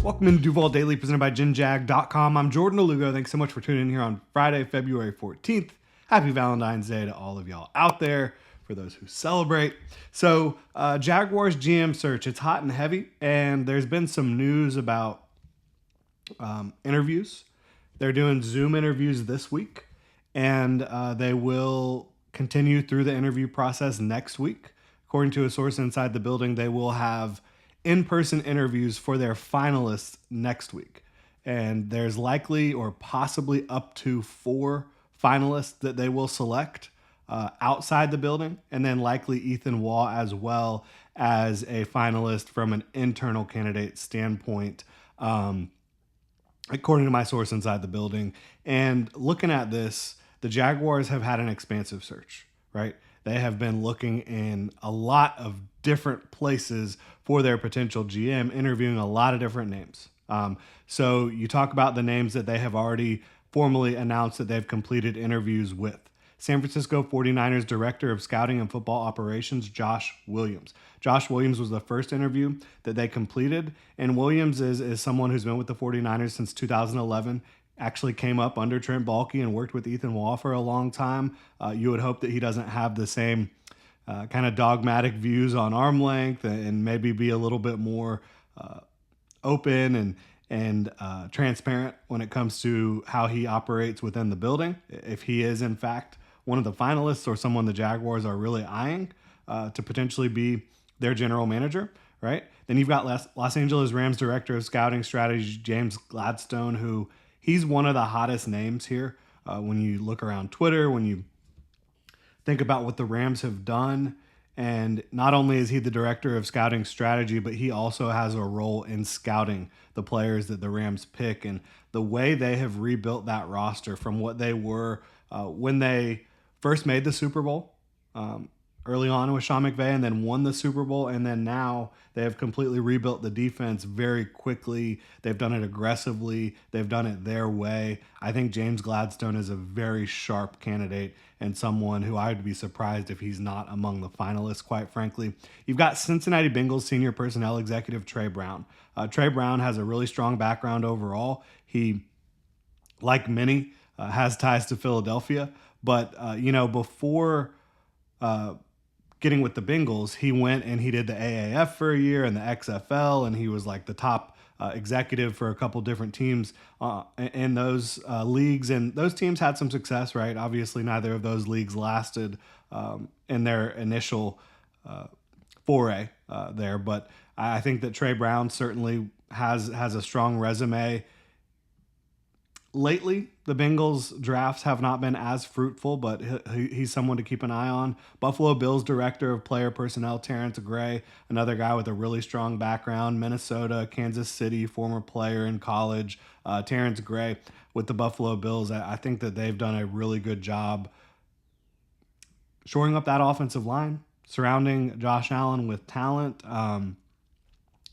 Welcome into Duval Daily, presented by GenJag.com. I'm Jordan Alugo. Thanks so much for tuning in here on Friday, February 14th. Happy Valentine's Day to all of y'all out there, for those who celebrate. So, Jaguars GM search, it's hot and heavy, and there's been some news about interviews. They're doing Zoom interviews this week, and they will continue through the interview process next week. According to a source inside the building, they will have in-person interviews for their finalists next week. And there's likely or possibly up to 4 finalists that they will select outside the building, and then likely Ethan Waugh as well as a finalist from an internal candidate standpoint, according to my source inside the building. And looking at this, the Jaguars have had an expansive search, right? They have been looking in a lot of different places for their potential GM, interviewing a lot of different names. So you talk about the names that they have already formally announced that they've completed interviews with. San Francisco 49ers Director of Scouting and Football Operations, Josh Williams. Josh Williams was the first interview that they completed, and Williams is someone who's been with the 49ers since 2011, actually came up under Trent Baalke and worked with Ethan Waugh for a long time. You would hope that he doesn't have the same kind of dogmatic views on arm length, and maybe be a little bit more open and transparent when it comes to how he operates within the building. If he is, in fact, one of the finalists or someone the Jaguars are really eyeing to potentially be their general manager, right? Then you've got Los Angeles Rams Director of Scouting Strategy, James Gladstone, who he's one of the hottest names here. When you look around Twitter, when you think about what the Rams have done, and not only is he the director of scouting strategy, but he also has a role in scouting the players that the Rams pick, and the way they have rebuilt that roster from what they were when they first made the Super Bowl early on with Sean McVay, and then won the Super Bowl, and then now they have completely rebuilt the defense very quickly. They've done it aggressively. They've done it their way. I think James Gladstone is a very sharp candidate and someone who I would be surprised if he's not among the finalists, quite frankly. You've got Cincinnati Bengals senior personnel executive Trey Brown. Trey Brown has a really strong background overall. He, like many, has ties to Philadelphia, but before getting with the Bengals, he went and he did the AAF for a year and the XFL, and he was like the top executive for a couple different teams in those leagues, and those teams had some success, right? Obviously, neither of those leagues lasted in their initial foray there, but I think that Trey Brown certainly has a strong resume. Lately, the Bengals drafts have not been as fruitful, but he's someone to keep an eye on. Buffalo Bills Director of Player Personnel, Terrence Gray, another guy with a really strong background. Minnesota, Kansas City, former player in college. Terrence Gray with the Buffalo Bills. I think that they've done a really good job shoring up that offensive line, surrounding Josh Allen with talent.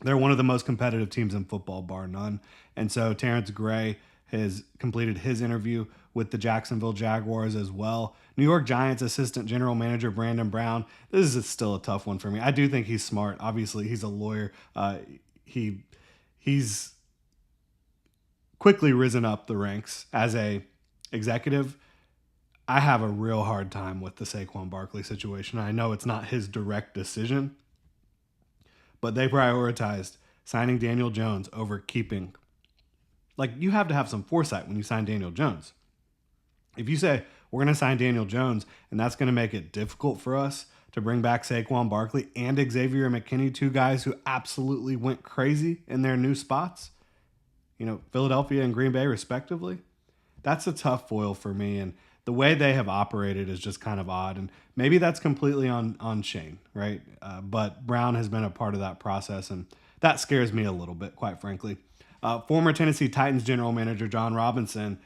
They're one of the most competitive teams in football, bar none. And so Terrence Gray has completed his interview with the Jacksonville Jaguars as well. New York Giants Assistant General Manager Brandon Brown. This is still a tough one for me. I do think he's smart. Obviously, he's a lawyer. He's quickly risen up the ranks as a executive. I have a real hard time with the Saquon Barkley situation. I know it's not his direct decision, but they prioritized signing Daniel Jones over keeping. Like, you have to have some foresight when you sign Daniel Jones. If you say, we're going to sign Daniel Jones, and that's going to make it difficult for us to bring back Saquon Barkley and Xavier McKinney, 2 guys who absolutely went crazy in their new spots, Philadelphia and Green Bay respectively, that's a tough foil for me. And the way they have operated is just kind of odd. And maybe that's completely on Shane, right? But Brown has been a part of that process, and that scares me a little bit, quite frankly. Former Tennessee Titans general manager John Robinson,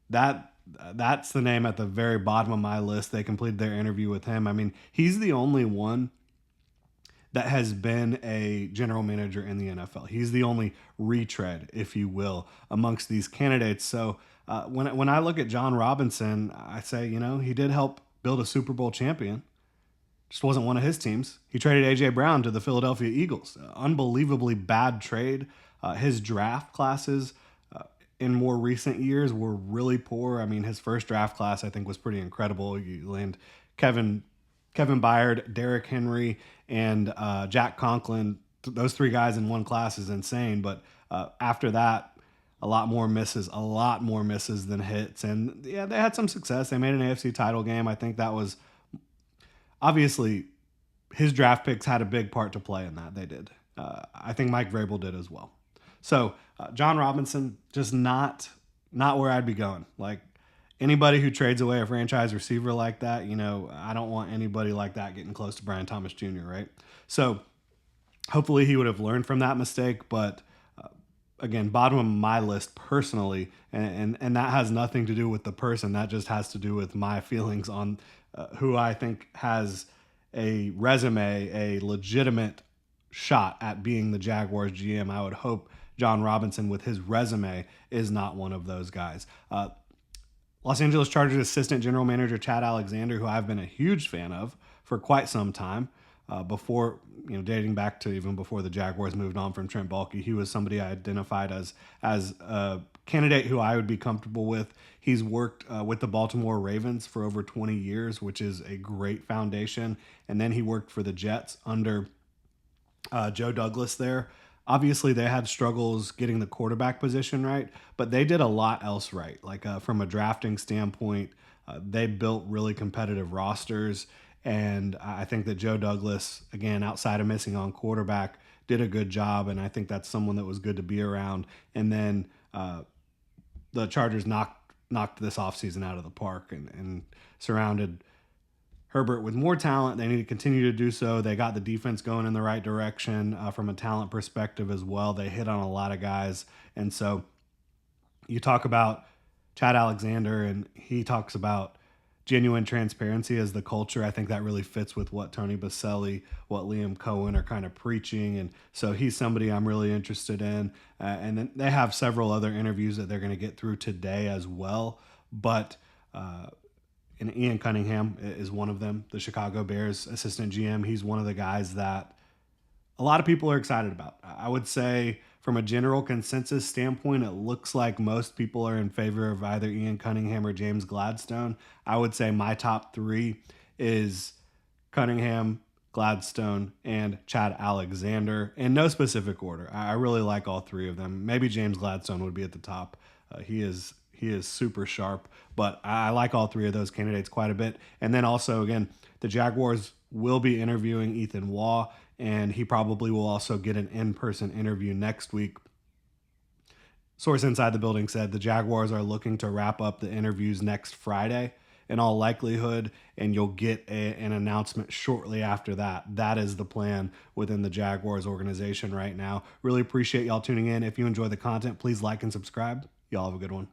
that's the name at the very bottom of my list. They completed their interview with him. I mean, he's the only one that has been a general manager in the NFL. He's the only retread, if you will, amongst these candidates. So when I look at John Robinson, I say, he did help build a Super Bowl champion. just wasn't one of his teams. He traded A.J. Brown to the Philadelphia Eagles. Unbelievably bad trade. His draft classes in more recent years were really poor. I mean, his first draft class, I think, was pretty incredible. You land Kevin Byard, Derrick Henry, and Jack Conklin. Those three guys in one class is insane. But after that, a lot more misses than hits. And yeah, they had some success. They made an AFC title game. I think that was obviously his draft picks had a big part to play in that. They did. I think Mike Vrabel did as well. So John Robinson, just not where I'd be going. Like anybody who trades away a franchise receiver like that, I don't want anybody like that getting close to Brian Thomas Jr., right? So hopefully he would have learned from that mistake, but again, bottom of my list personally, and that has nothing to do with the person. That just has to do with my feelings on who I think has a resume, a legitimate shot at being the Jaguars GM. I would hope John Robinson, with his resume, is not one of those guys. Los Angeles Chargers assistant general manager Chad Alexander, who I've been a huge fan of for quite some time, before, dating back to even before the Jaguars moved on from Trent Baalke, he was somebody I identified as a candidate who I would be comfortable with. He's worked with the Baltimore Ravens for over 20 years, which is a great foundation. And then he worked for the Jets under Joe Douglas there. Obviously, they had struggles getting the quarterback position right, but they did a lot else right. Like from a drafting standpoint, they built really competitive rosters. And I think that Joe Douglas, again, outside of missing on quarterback, did a good job. And I think that's someone that was good to be around. And then the Chargers knocked this offseason out of the park and surrounded Herbert with more talent. They need to continue to do so. They got the defense going in the right direction from a talent perspective as well. They hit on a lot of guys. And so you talk about Chad Alexander, and he talks about genuine transparency as the culture. I think that really fits with what Tony Baselli, what Liam Cohen are kind of preaching. And so he's somebody I'm really interested in. And then they have several other interviews that they're going to get through today as well. But and Ian Cunningham is one of them, the Chicago Bears assistant GM. He's one of the guys that a lot of people are excited about. I would say from a general consensus standpoint, it looks like most people are in favor of either Ian Cunningham or James Gladstone. I would say my top three is Cunningham, Gladstone, and Chad Alexander in no specific order. I really like all three of them. Maybe James Gladstone would be at the top. He is super sharp, but I like all three of those candidates quite a bit. And then also, again, the Jaguars will be interviewing Ethan Waugh, and he probably will also get an in-person interview next week. Source inside the building said the Jaguars are looking to wrap up the interviews next Friday in all likelihood, and you'll get an announcement shortly after that. That is the plan within the Jaguars organization right now. Really appreciate y'all tuning in. If you enjoy the content, please like and subscribe. Y'all have a good one.